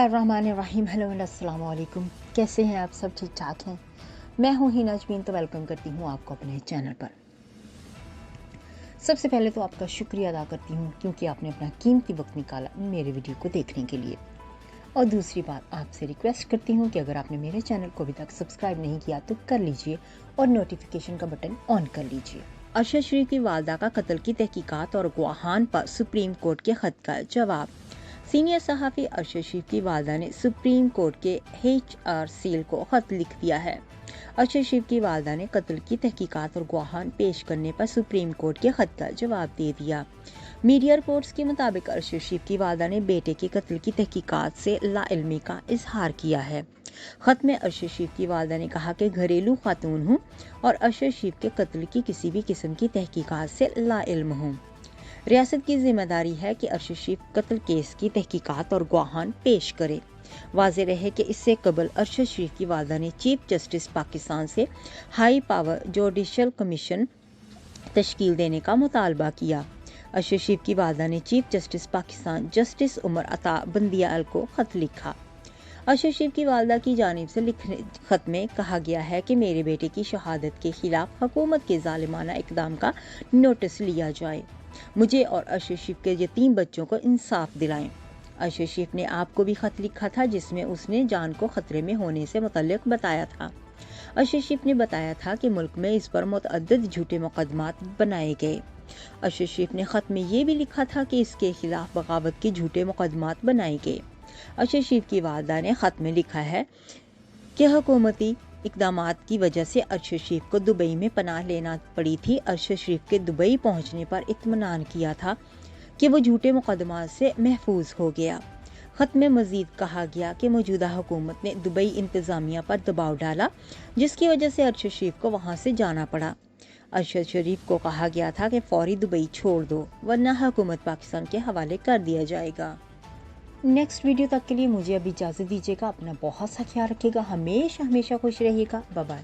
बिस्मिल्लाहिर्रहमानिर्रहीम। Hello and अस्सलाम वालेकुम। कैसे हैं आप सब? ठीक ठाक हैं? मैं हूं ही नजमीन, तो वेलकम करती हूं आपको अपने चैनल पर। सबसे पहले तो आपका शुक्रिया अदा करती हूं क्योंकि आपने अपना कीमती वक्त निकाला मेरे वीडियो को देखने के लिए। और दूसरी बात, आपसे रिक्वेस्ट करती हूं कि अगर आपने मेरे चैनल को अभी तक सब्सक्राइब नहीं किया तो कर लीजिए और नोटिफिकेशन का बटन ऑन कर लीजिए। अरशद शरीफ की वालदा का कत्ल की तहकीकात और गवाहान पर सुप्रीम कोर्ट के खत का जवाब। सीनियर सहाफ़ी अरशद शरीफ की वालदा ने सुप्रीम कोर्ट के HR सील को खत लिख दिया है। अरशद शरीफ की वालदा ने कत्ल की तहकीकात और गवाहान पेश करने पर सुप्रीम कोर्ट के खत का जवाब दे दिया। मीडिया रिपोर्ट्स के मुताबिक अरशद शरीफ की वालदा ने बेटे के कत्ल की तहकीकात से लाइल्मी का इजहार किया है। खत में अरशद शरीफ की वालदा ने कहा कि घरेलू खातून हूँ और अरशद शरीफ के कत्ल की किसी भी किस्म की तहकीकात से लाइल्म हूँ। रियासत की जिम्मेदारी है कि अरशद शरीफ कत्ल केस की तहकीकात और गवाहान पेश करे। वाज़ेह रहे कि इससे कबल अरशद शरीफ की वालदा ने चीफ जस्टिस पाकिस्तान से हाई पावर जुडिशल कमीशन तश्कील देने का मुतालबा किया। अरशद शरीफ की वालदा ने chief justice Pakistan justice Umar Ata Bandial को खत लिखा। अरशद शरीफ की वालदा की जानिब से लिखे खत में कहा गया है कि मेरे बेटे की शहादत के खिलाफ हुकूमत के जालिमाना इकदाम का नोटिस लिया जाए। मुझे और अरशद शरीफ के यतीम बच्चों को इंसाफ दिलाएं। अरशद शरीफ ने आपको भी खत लिखा था जिसमें उसने जान को खतरे में होने से मुतल्लिक बताया था। अरशद शरीफ ने बताया था कि मुल्क में इस पर मुतअद्दिद झूठे मुकदमात बनाए गए। अरशद शरीफ ने खत में ये भी लिखा था कि इसके खिलाफ बगावत के झूठे मुकदमात बनाए गए। अरशद शरीफ की वालदा ने खत में लिखा है कि हुकूमती इक़दामात की वजह से अरशद शरीफ को दुबई में पनाह लेना पड़ी थी। अरशद शरीफ के दुबई पहुंचने पर इत्मीनान किया था कि वो झूठे मुकदमात से महफूज हो गया। खत में मजीद कहा गया कि मौजूदा हुकूमत ने दुबई इंतज़ामिया पर दबाव डाला जिसकी वजह से अरशद शरीफ को वहाँ से जाना पड़ा। अरशद शरीफ को कहा गया था कि फौरी दुबई छोड़ दो वरना हुकूमत पाकिस्तान के हवाले कर दिया जाएगा। नेक्स्ट वीडियो तक के लिए मुझे अभी इजाज़त दीजिएगा। अपना बहुत सा ख्याल रखिएगा। हमेशा खुश रहिएगा। Bye bye.